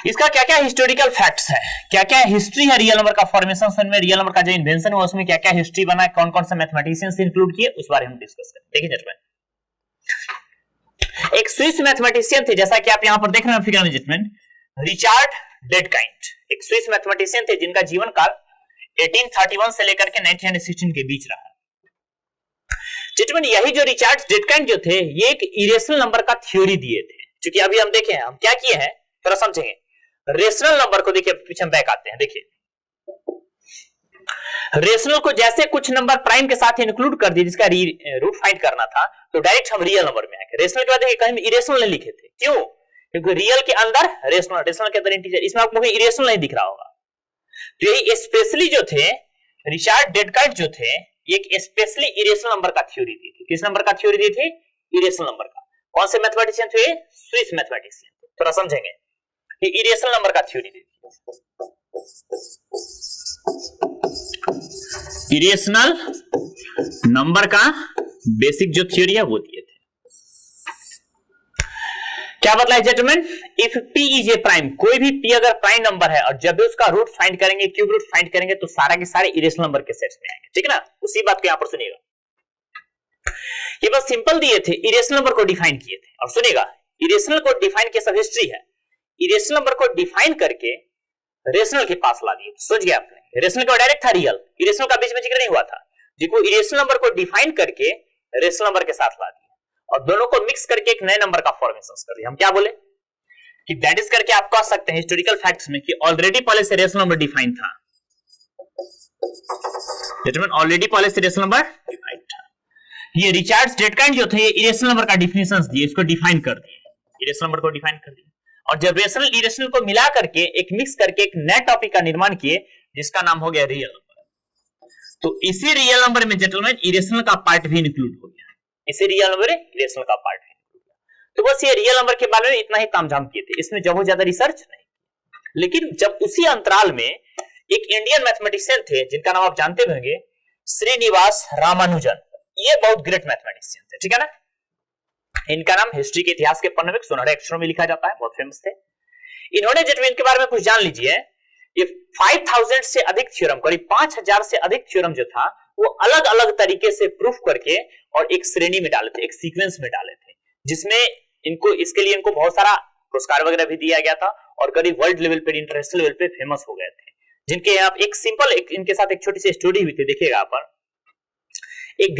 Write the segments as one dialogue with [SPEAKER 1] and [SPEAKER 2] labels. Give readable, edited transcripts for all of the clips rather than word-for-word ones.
[SPEAKER 1] इसका क्या क्या हिस्टोरिकल फैक्ट्स है, क्या क्या हिस्ट्री है रियल नंबर का फॉर्मेशन में, रियल नंबर का जो इन्वेंशन हुआ उसमें क्या क्या हिस्ट्री बना है, कौन कौन से मैथमेटिशियंस इंक्लूड किए, उस बारे में डिस्कस करेंगे। देखिए जेंटलमैन, एक स्विस मैथमेटिशियन थे, जैसा कि आप यहां पर देख रहे हैं फिगर में जेंटलमैन, रिचार्ड डेडकाइंट, एक स्विस मैथमेटिशियन थे जिनका जीवन काल 1831 से लेकर के 1916 के बीच रहा। जेंटलमैन यही जो रिचार्ड डेडकाइंट जो थे, ये एक इरेशनल नंबर का थ्योरी दिए थे। क्योंकि अभी हम देखें हम क्या किए हैं थोड़ा समझेंगे। रेशनल नंबर को देखिए, पीछे हम बैक आते हैं, देखिए रेशनल को जैसे कुछ नंबर प्राइम के साथ इंक्लूड कर दिए जिसका रूट फाइंड करना था, तो डायरेक्ट हम रियल नंबर में आए। रेशनल के बाद देखिए कहीं इरेशनल नहीं लिखे थे, क्यों? क्योंकि रियल के अंदर रेशनल, रेशनल के अंदर इंटीजर, इसमें आपको इरेशनल नहीं दिख रहा होगा। तो यही स्पेशली जो थे रिचार्ड डेडकाइंट जो थे, एक स्पेशली इरेशनल नंबर का थ्योरी दी थी। किस नंबर का थ्योरी दी थी? इरेशनल नंबर का। कौन से मैथमेटिशियन थे? Swiss mathematician. थोड़ा समझेंगे कि इरेशनल नंबर का थ्योरी दी थी। इरेशनल नंबर का बेसिक जो थ्योरी है वो दिए थे। क्या बतलाए gentleman? If p is a prime, कोई भी p अगर प्राइम नंबर है और जब भी उसका रूट फाइंड करेंगे, क्यूब रूट फाइंड करेंगे, तो सारा के सारे इरेशनल नंबर के सेट्स में आएंगे। ठीक है ना? उसी बात को यहां पर सुनिएगा। ये बस सिंपल दिए थे, इरेशनल नंबर को डिफाइन किए थे। और सुनिएगा, इरेशनल को डिफाइन के सब हिस्ट्री है। इरेशनल नंबर को डिफाइन करके रेशनल के पास ला दिए। सोच गया आपने, रेशनल का डायरेक्ट था रियल, इरेशनल का बीच में जिक्र नहीं हुआ था। जिसको इरेशनल नंबर को डिफाइन करके रेशनल नंबर के साथ ला दिया और दोनों को मिक्स करके एक नए नंबर का फॉर्मेशन कर दिया। हम क्या बोले कि दैट इज करके आप कह सकते हैं हिस्टोरिकल फैक्ट्स में कि ऑलरेडी पहले से रेशनल नंबर डिफाइन था। ऑलरेडी पहले से रेशनल नंबर डिफाइन था। ये रिचार्ड डेडकाइंट जो थे, ये इरेशनल नंबर का डेफिनेशंस दिए, इसको डिफाइन कर दिए, इरेशनल नंबर को डिफाइन कर दिया। और जब रेशनल इरेशनल को मिला करके एक मिक्स करके एक नए टॉपिक का निर्माण किए जिसका नाम हो गया रियल नंबर। तो इसी रियल नंबर में जेंटलमैन इरेशनल का पार्ट भी इंक्लूड हो गया। इसी रियल नंबर में इरेशनल का पार्ट भी इंक्लूड हो गया। तो बस ये रियल नंबर के बारे में इतना ही तामझाम किए थे, इसमें बहुत ज्यादा रिसर्च नहीं। लेकिन जब उसी अंतराल में एक इंडियन मैथमेटिशियन थे जिनका नाम आप जानते होंगे, श्रीनिवास रामानुजन। ये बहुत ग्रेट मैथमेटिशियन थे, ठीक है ना? इनका नाम हिस्ट्री के इतिहास के पन्नों में सुनहरे अक्षरों में लिखा जाता है, बहुत फेमस थे। इन्होंने जब इनके बारे में कुछ जान लीजिए, ये 5000 से अधिक थ्योरम, करीब 5000 से अधिक थ्योरम जो था वो अलग अलग तरीके से प्रूफ करके और एक श्रेणी में डाले थे, एक सीक्वेंस में डाले थे, जिसमें इनको इसके लिए इनको बहुत सारा पुरस्कार वगैरह भी दिया गया था और करीब वर्ल्ड लेवल पे, इंटरनेशनल लेवल पे फेमस हो गए थे। जिनके आप एक सिंपल इनके साथ एक छोटी सी स्टोरी हुई थी, देखिएगा आप। एक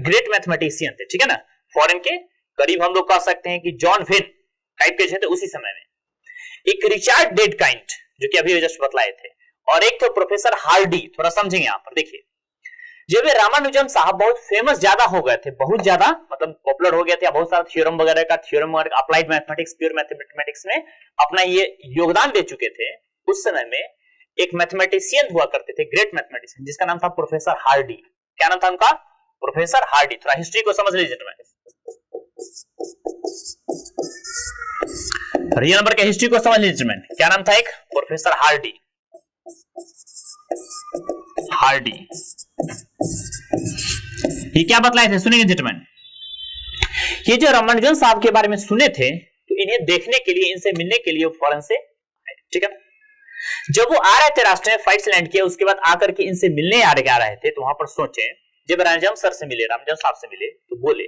[SPEAKER 1] ग्रेट मैथमेटिशियन थे, ठीक है ना, फॉरेन के, करीब हम लोग कह सकते हैं कि जॉन वेन टाइप के थे उसी समय में। एक रिचार्ड डेडकाइंट जो कि अभी जस्ट बतलाए थे, और एक तो प्रोफेसर हार्डी। थोड़ा समझेंगे यहां पर, देखिए जब रामानुजम साहब बहुत फेमस ज्यादा हो गए थे, बहुत ज्यादा मतलब पॉपुलर हो गए थे, बहुत सारा थ्योरम वगैरह अप्लाइड मैथमेटिक्स, प्योर मैथमेटिक्स में अपना ये योगदान दे चुके थे। उस समय में एक मैथमेटिशियन हुआ करते थे, ग्रेट मैथमेटिशियन, जिसका नाम था प्रोफेसर हार्डी। क्या नाम था उनका? Professor Hardy. थोड़ा हिस्ट्री को समझ लीजिए। रियल नंबर के हिस्ट्री को समझ लीजिए। क्या नाम था? एक प्रोफेसर हार्डी। हार्डी ये क्या बतलाए थे सुनेंगे जेंटलमैन। ये जो रामानुजन साहब के बारे में सुने थे, तो इन्हें देखने के लिए, इनसे मिलने के लिए फॉरेन से, ठीक है, जब वो आ रहे थे रास्ते में फ्लाइट से लैंड किया, उसके बाद आकर के इनसे मिलने आ रहे थे, तो वहां पर सोचे, जब रामानुजन सर से मिले, रामानुजन साहब से मिले, तो बोले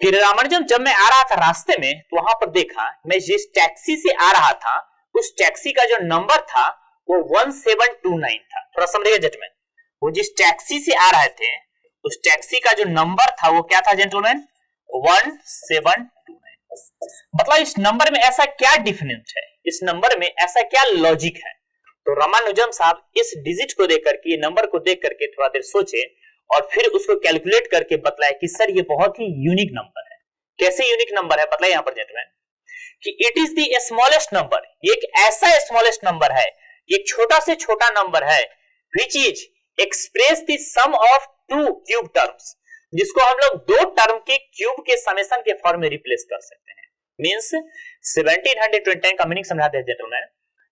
[SPEAKER 1] कि रामानुजन जब मैं आ रहा था रास्ते में, तो वहां पर देखा मैं जिस टैक्सी से आ रहा था, उस टैक्सी का जो नंबर था वो 1729 था। थोड़ा समझिएगा जेंटलमैन, वो जिस टैक्सी से आ रहे थे उस टैक्सी का जो नंबर था वो क्या था जेंटलमैन? 1729। मतलब इस नंबर में ऐसा क्या डिफरेंस है, इस नंबर में ऐसा क्या लॉजिक है? तो रामानुजम साहब इस डिजिट को देख करके, नंबर को देख करके थोड़ा देर सोचे और फिर उसको कैलकुलेट करके बतलाया कि सर ये बहुत ही यूनिक नंबर है। कैसे यूनिक नंबर है बताइए यहां पर जेंटलमैन, कि it is the smallest number. ये एक ऐसा स्मॉलेस्ट नंबर है, ये छोटा से छोटा नंबर है, which is express the sum of two cube terms, जिसको हम लोग दो टर्म के क्यूब के समेशन के फॉर्म में रिप्लेस कर सकते हैं। मींस 1729 का मीनिंग समझाते हैं जेंटलमैन,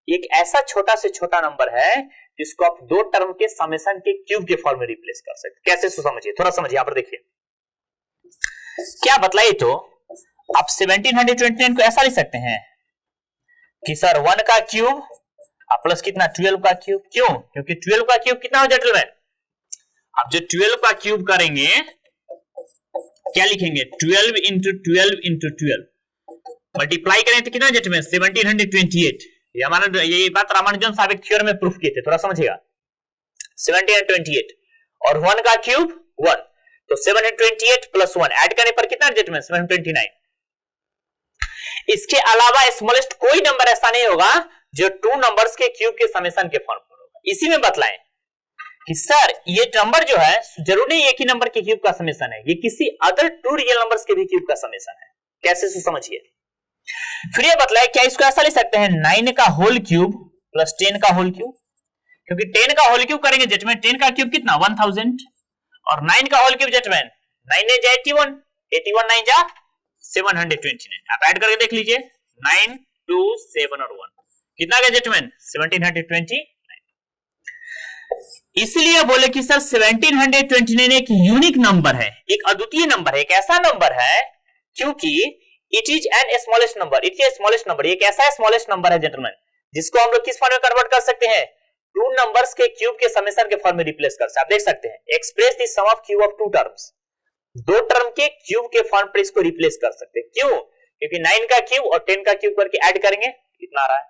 [SPEAKER 1] एक ऐसा छोटा से छोटा नंबर है जिसको आप दो टर्म के समेशन के क्यूब के फॉर्म में रिप्लेस कर सकते हैं। कैसे समझिए, थोड़ा समझिए, यहां पर देखिए क्या बतलाइए। तो आप 1729 को ऐसा लिख सकते हैं कि सर 1 का क्यूब प्लस कितना 12 का क्यूब। क्यों? क्योंकि 12 का क्यूब कितना हो जेंटलमैन, आप जो 12 का क्यूब करेंगे क्या लिखेंगे 12 इंटू 12 इंटू 12 मल्टीप्लाई करें तो कितना जेंटलमैन 1728। ये हमारा ये बात रामानुजन साहब एक थ्योरम में प्रूफ किए थे, थोड़ा समझिएगा। 1728 और 1 का क्यूब 1, तो 728 प्लस 1 ऐड करने पर कितना जेंटलमैन 729। इसके अलावा स्मॉलेस्ट कोई नंबर ऐसा नहीं होगा जो 2 नंबर्स के क्यूब के समेशन के फॉर्म पर होगा। इसी में बतलाएं कि सर ये नंबर जो है जरूर नहीं एक ही नंबर के क्यूब का समेशन है, ये किसी अदर 2 रियल नंबर्स के भी क्यूब का समेशन है। कैसे से समझिए। फिर ये बतलाए क्या इसको ऐसा लिख सकते हैं 9 का होल क्यूब प्लस 10 का होल क्यूब, क्योंकि 10 का होल क्यूब करेंगे जेंटलमैन 10 का क्यूब कितना 1000 और 9 का होल क्यूब जेंटलमैन 9 ने जा 81, 81 9 जा 729। आप ऐड करके देख लीजिए 9 2 7 और 1 कितना गया जेंटलमैन 1729। इसलिए बोले कि सर 1729 एक यूनिक नंबर है, एक अद्वितीय नंबर है, एक ऐसा नंबर है क्योंकि it is an smallest number, it is smallest number. एक ऐसा स्मॉलेस्ट नंबर है जेंटलमैन जिसको हम लोग किस फॉर्म में कन्वर्ट कर सकते हैं 2 नंबर्स के क्यूब के समेशन के फॉर्म में रिप्लेस कर सकते हैं। आप देख सकते हैं express the sum of cube of 2 terms, 2 term के क्यूब के फॉर्म पर इसको रिप्लेस कर सकते हैं। क्यों? क्योंकि 9 का क्यूब और 10 का क्यूब करके ऐड करेंगे इतना आ रहा है,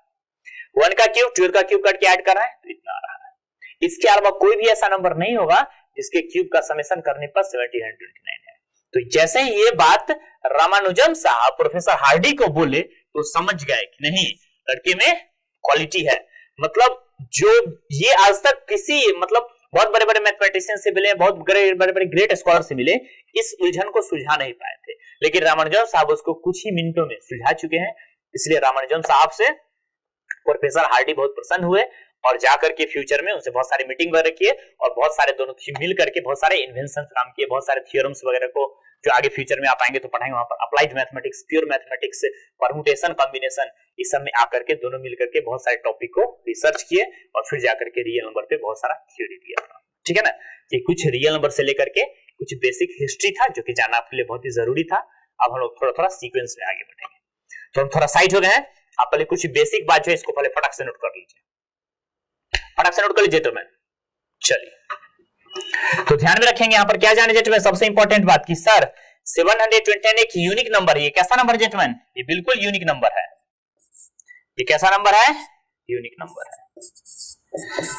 [SPEAKER 1] 1 का क्यूब 12 का क्यूब करके ऐड कर रहा है तो इतना आ रहा है। इसके अलावा कोई भी ऐसा नंबर नहीं होगा जिसके क्यूब का समेशन करने पर 1729 है। तो जैसे ही ये बात रामानुजन साहब प्रोफेसर हार्डी को बोले तो समझ गए कि नहीं लड़के में क्वालिटी है। मतलब जो ये आज तक किसी मतलब बहुत बड़े बड़े मैथमेटिशियन से मिले, बहुत बड़े बड़े ग्रेट स्कॉलर से मिले, इस उलझन को सुलझा नहीं पाए थे, लेकिन रामानुजन साहब उसको कुछ ही मिनटों में सुलझा चुके हैं। इसलिए रामानुजन साहब से प्रोफेसर हार्डी बहुत प्रसन्न हुए और जाकर के फ्यूचर में उनसे बहुत सारी मीटिंग वगैरह किए और बहुत सारे दोनों मिल करके बहुत सारे इन्वेंशंस काम किए, बहुत सारे थ्योरम्स वगैरह को जो आगे फ्यूचर में आप आएंगे तो पढ़ाएंगे वहां पर applied mathematics, pure mathematics, permutation, combination, इस सब में आकर के दोनों मिलकर के बहुत सारे टॉपिक को रिसर्च किए और फिर जाकर के रियल नंबर पे बहुत सारा थ्योरी दिया। ठीक है ना, ये कुछ रियल नंबर से लेकर के कुछ बेसिक हिस्ट्री था जो कि जानना आपके लिए बहुत ही जरूरी था। अब हम लोग थोड़ा थोड़ा सीक्वेंस में आगे बढ़ेंगे। तो हम थोड़ा साइड हो गए हैं, आप पहले कुछ बेसिक बात जो है इसको पहले फटाक से नोट कर लीजिए, फटाक से नोट कर लीजिए। तो मैं चलिए तो ध्यान में रखेंगे यहाँ पर क्या जाने जेंटलमैन सबसे इंपॉर्टेंट बात की सर 729 एक यूनिक नंबर है। ये कैसा नंबर जेंटलमैन? ये बिल्कुल यूनिक नंबर है। ये कैसा नंबर है? यूनिक नंबर है।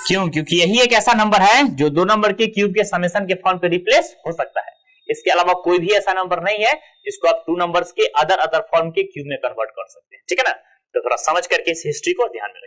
[SPEAKER 1] क्यों? क्योंकि यही एक ऐसा नंबर है जो 2 नंबर के क्यूब के समेशन के फॉर्म पे रिप्लेस हो सकता है। इसके अलावा कोई भी ऐसा नंबर नहीं है जिसको आप 2 नंबर्स के अदर फॉर्म के क्यूब में कन्वर्ट कर सकते हैं। ठीक है ना, तो थोड़ा समझ करके इस हिस्ट्री को ध्यान में